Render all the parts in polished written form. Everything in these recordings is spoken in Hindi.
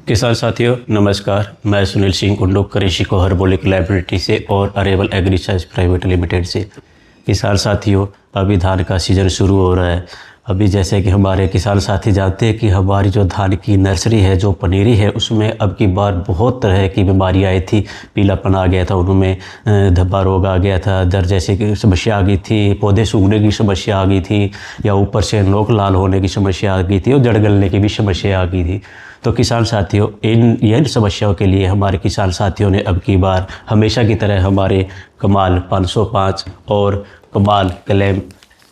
किसान साथियों नमस्कार। मैं सुनील सिंह कुंडू कृषि को हर्बोलिक लाइब्रेरी से और arable agri science private limited से। किसान साथियों, अभी धान का सीज़न शुरू हो रहा है। अभी जैसे कि हमारे किसान साथी जानते हैं कि हमारी जो धान की नर्सरी है, जो पनीरी है, उसमें अब की बार बहुत तरह की बीमारी आई थी। पीलापन आ गया था उनमें, धब्बा रोग आ गया था, जर जैसे की समस्या आ गई थी, पौधे सूखने की समस्या आ गई थी, या ऊपर से नोक लाल होने की समस्या आ गई थी और जड़ गलने की भी समस्या आ गई थी। तो किसान साथियों, इन समस्याओं के लिए हमारे किसान साथियों ने अब की बार हमेशा की तरह हमारे कमाल 505 और कमाल क्लेम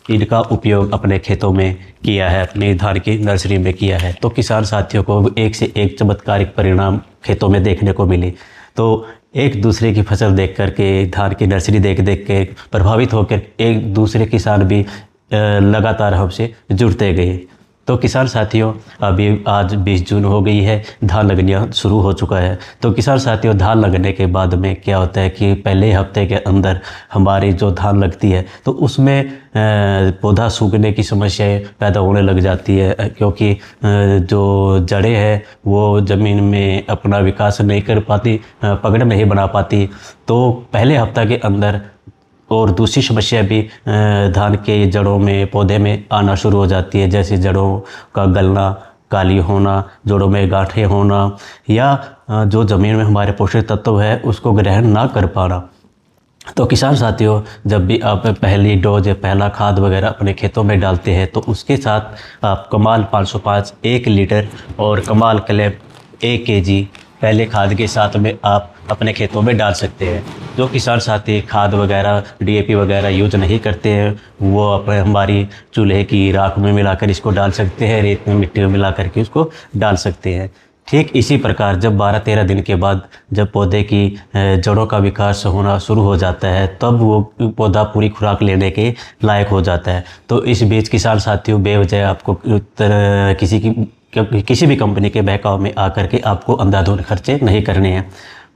इनका उपयोग अपने खेतों में किया है, अपनी धान की नर्सरी में किया है। तो किसान साथियों को एक से एक चमत्कारिक परिणाम खेतों में देखने को मिले। तो एक दूसरे की फसल देख कर के, धान की नर्सरी देख देख के प्रभावित होकर एक दूसरे किसान भी लगातार हमसे जुड़ते गए। तो किसान साथियों, अभी आज 20 जून हो गई है, धान लगना शुरू हो चुका है। तो किसान साथियों, धान लगने के बाद में क्या होता है कि पहले हफ्ते के अंदर हमारी जो धान लगती है तो उसमें पौधा सूखने की समस्याएं पैदा होने लग जाती है, क्योंकि जो जड़ें हैं वो ज़मीन में अपना विकास नहीं कर पाती, पकड़ नहीं बना पाती। तो पहले हफ्ते के अंदर और दूसरी समस्या भी धान के जड़ों में, पौधे में आना शुरू हो जाती है, जैसे जड़ों का गलना, काली होना, जड़ों में गांठें होना, या जो ज़मीन में हमारे पोषक तत्व है उसको ग्रहण ना कर पाना। तो किसान साथियों, जब भी आप पहली डोज या पहला खाद वगैरह अपने खेतों में डालते हैं तो उसके साथ आप कमाल 505 1 लीटर और कमाल क्लेम 1 kg पहले खाद के साथ में आप अपने खेतों में डाल सकते हैं। जो किसान साथी खाद वगैरह DAP वगैरह यूज नहीं करते हैं, वो अपने हमारी चूल्हे की राख में मिलाकर इसको डाल सकते हैं, रेत में मिट्टी में मिला करके उसको डाल सकते हैं। ठीक इसी प्रकार जब 12-13 दिन के बाद जब पौधे की जड़ों का विकास होना शुरू हो जाता है, तब वो पौधा पूरी खुराक लेने के लायक हो जाता है। तो इस बीच किसान साथियों, बेवजह आपको किसी भी कंपनी के बहकाव में आकर के आपको अंधाधुंध खर्चे नहीं करने हैं।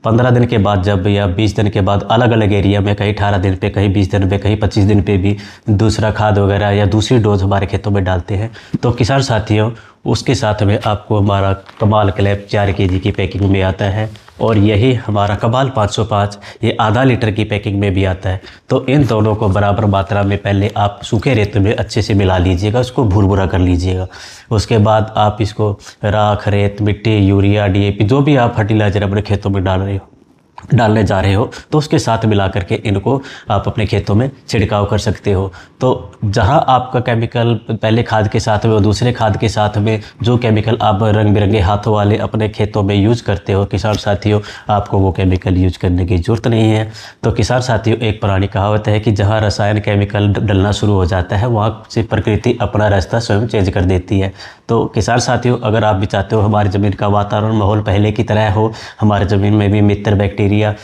15 दिन के बाद जब, या 20 दिन के बाद, अलग अलग एरिया में कहीं 18 दिन पे, कहीं 20 दिन पे, कहीं 25 दिन पे भी दूसरा खाद वगैरह या दूसरी डोज हमारे खेतों में डालते हैं। तो किसान साथियों, उसके साथ में आपको हमारा कमाल क्लेम 4 kg की पैकिंग में आता है, और यही हमारा कमाल 505 ये आधा लीटर की पैकिंग में भी आता है। तो इन दोनों को बराबर मात्रा में पहले आप सूखे रेत में अच्छे से मिला लीजिएगा, उसको भुरभुरा कर लीजिएगा। उसके बाद आप इसको राख, रेत, मिट्टी, यूरिया, DAP जो भी आप फर्टिलाइजर अपने खेतों में डालने जा रहे हो, तो उसके साथ मिला करके इनको आप अपने खेतों में छिड़काव कर सकते हो। तो जहां आपका केमिकल पहले खाद के साथ में और दूसरे खाद के साथ में जो केमिकल आप रंग बिरंगे हाथों वाले अपने खेतों में यूज करते हो, किसान साथियों, आपको वो केमिकल यूज करने की ज़रूरत नहीं है। तो किसान साथियों, एक पुरानी कहावत है कि जहाँ रसायन केमिकल डलना शुरू हो जाता है, वहाँ से प्रकृति अपना रास्ता स्वयं चेंज कर देती है। तो किसान साथियों, अगर आप भी चाहते हो हमारी ज़मीन का वातावरण, माहौल पहले की तरह हो, हमारे ज़मीन में भी मित्र, बैक्टीरिया,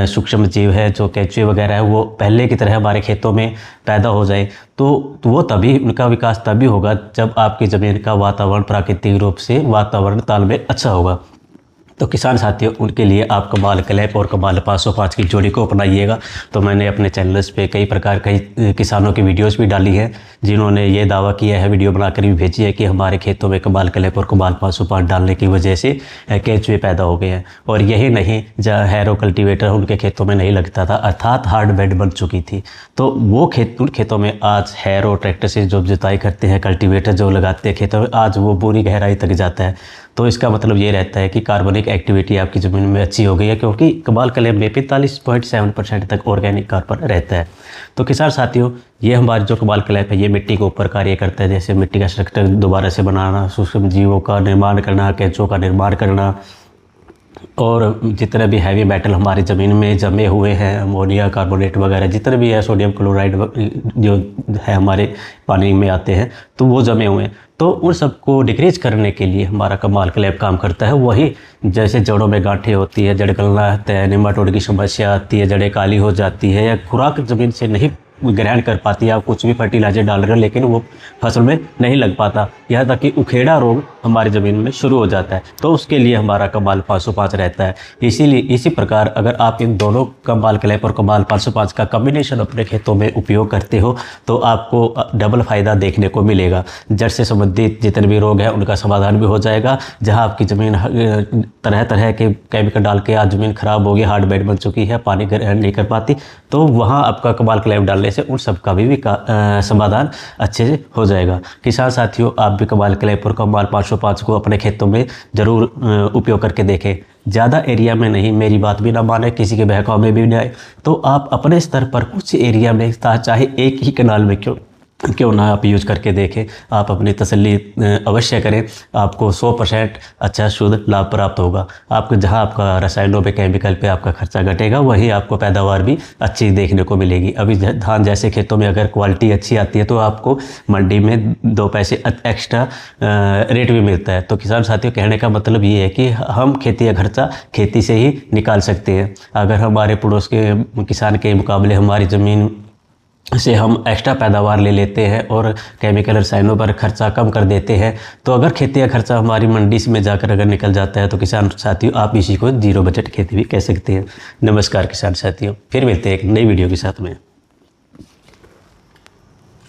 सूक्ष्म जीव है, जो केंचुए वगैरह है, वो पहले की तरह हमारे खेतों में पैदा हो जाए, तो वो तभी, उनका विकास तभी होगा जब आपकी ज़मीन का वातावरण प्राकृतिक रूप से वातावरण तालमेल अच्छा होगा। तो किसान साथियों, उनके लिए आप कमाल क्लेम और कमाल 505 की जोड़ी को अपनाइएगा। तो मैंने अपने चैनल्स पे कई किसानों की वीडियोस भी डाली हैं, जिन्होंने ये दावा किया है, वीडियो बनाकर भी भेजी है कि हमारे खेतों में कमाल क्लेम और कमाल 505 डालने की वजह से केंचुए पैदा हो गए हैं। और यही नहीं, जहाँ हैरो कल्टीवेटर उनके खेतों में नहीं लगता था, अर्थात हार्ड बेड बन चुकी थी, तो वो उन खेतों में आज हैरो ट्रैक्टर से जो जुताई करते हैं, कल्टीवेटर जो लगाते हैं खेतों में, आज वो पूरी गहराई तक जाता है। तो इसका मतलब ये रहता है कि कार्बनिक एक्टिविटी आपकी ज़मीन में अच्छी हो गई है, क्योंकि कमाल क्लेम में 45.7% तक ऑर्गेनिक कार्बन रहता है। तो किसान साथियों, ये हमारी जो कमाल क्लेम है, ये मिट्टी के ऊपर कार्य करता है, जैसे मिट्टी का स्ट्रक्चर दोबारा से बनाना, सूक्ष्म जीवों का निर्माण करना, केंचुओं का निर्माण करना, और जितने भी हैवी मेटल हमारी ज़मीन में जमे हुए हैं, अमोनिया कार्बोनेट वगैरह जितने भी है, सोडियम क्लोराइड जो है हमारे पानी में आते हैं, तो वो जमे हुए हैं। तो उन सबको डिक्रीज करने के लिए हमारा कमाल क्लेम काम करता है। वही जैसे जड़ों में गांठें होती है, जड़ गलना आता है, नेमाटोड की समस्या आती है, जड़ें काली हो जाती है, या खुराक ज़मीन से नहीं ग्रहण कर पाती है, आप कुछ भी फर्टिलाइजर डाल रहे हो लेकिन वो फसल में नहीं लग पाता, यहाँ तक कि उखेड़ा रोग हमारी ज़मीन में शुरू हो जाता है, तो उसके लिए हमारा कमाल 505 रहता है। इसीलिए इसी प्रकार अगर आप इन दोनों कमाल क्लैप और कमाल 505 का कॉम्बिनेशन अपने खेतों में उपयोग करते हो तो आपको डबल फ़ायदा देखने को मिलेगा। जड़ से संबंधित जितने भी रोग हैं उनका समाधान भी हो जाएगा। जहाँ आपकी ज़मीन तरह तरह के केमिकल डाल के आज ज़मीन ख़राब हो गई, हार्ड बेड बन चुकी है, पानी ग्रहण नहीं कर पाती, तो वहाँ आपका कमाल क्लैप डालने से उन सब का भी समाधान अच्छे से हो जाएगा। किसान साथियों, आप भी कमाल क्लैप और कमाल 505 को अपने खेतों में ज़रूर उपयोग करके देखें। ज़्यादा एरिया में नहीं, मेरी बात भी ना माने, किसी के बहकाव में भी नहीं आए, तो आप अपने स्तर पर कुछ एरिया में चाहे एक ही कनाल में क्यों ना आप यूज करके देखें। आप अपनी तसल्ली अवश्य करें, आपको 100% अच्छा शुद्ध लाभ प्राप्त होगा। आपको जहां आपका रसायनों पे, केमिकल पे आपका खर्चा घटेगा, वहीं आपको पैदावार भी अच्छी देखने को मिलेगी। अभी धान जैसे खेतों में अगर क्वालिटी अच्छी आती है तो आपको मंडी में 2 पैसे एक्स्ट्रा रेट भी मिलता है। तो किसान साथियों, कहने का मतलब ये है कि हम खेती का खर्चा खेती से ही निकाल सकते हैं। अगर हमारे पड़ोस के किसान के मुकाबले हमारी ज़मीन से हम एक्स्ट्रा पैदावार ले लेते हैं और केमिकल रसायनों पर खर्चा कम कर देते हैं, तो अगर खेती का खर्चा हमारी मंडी में जाकर अगर निकल जाता है तो किसान साथियों, आप इसी को जीरो बजट खेती भी कह सकते हैं। नमस्कार किसान साथियों, फिर मिलते हैं एक नई वीडियो के साथ में।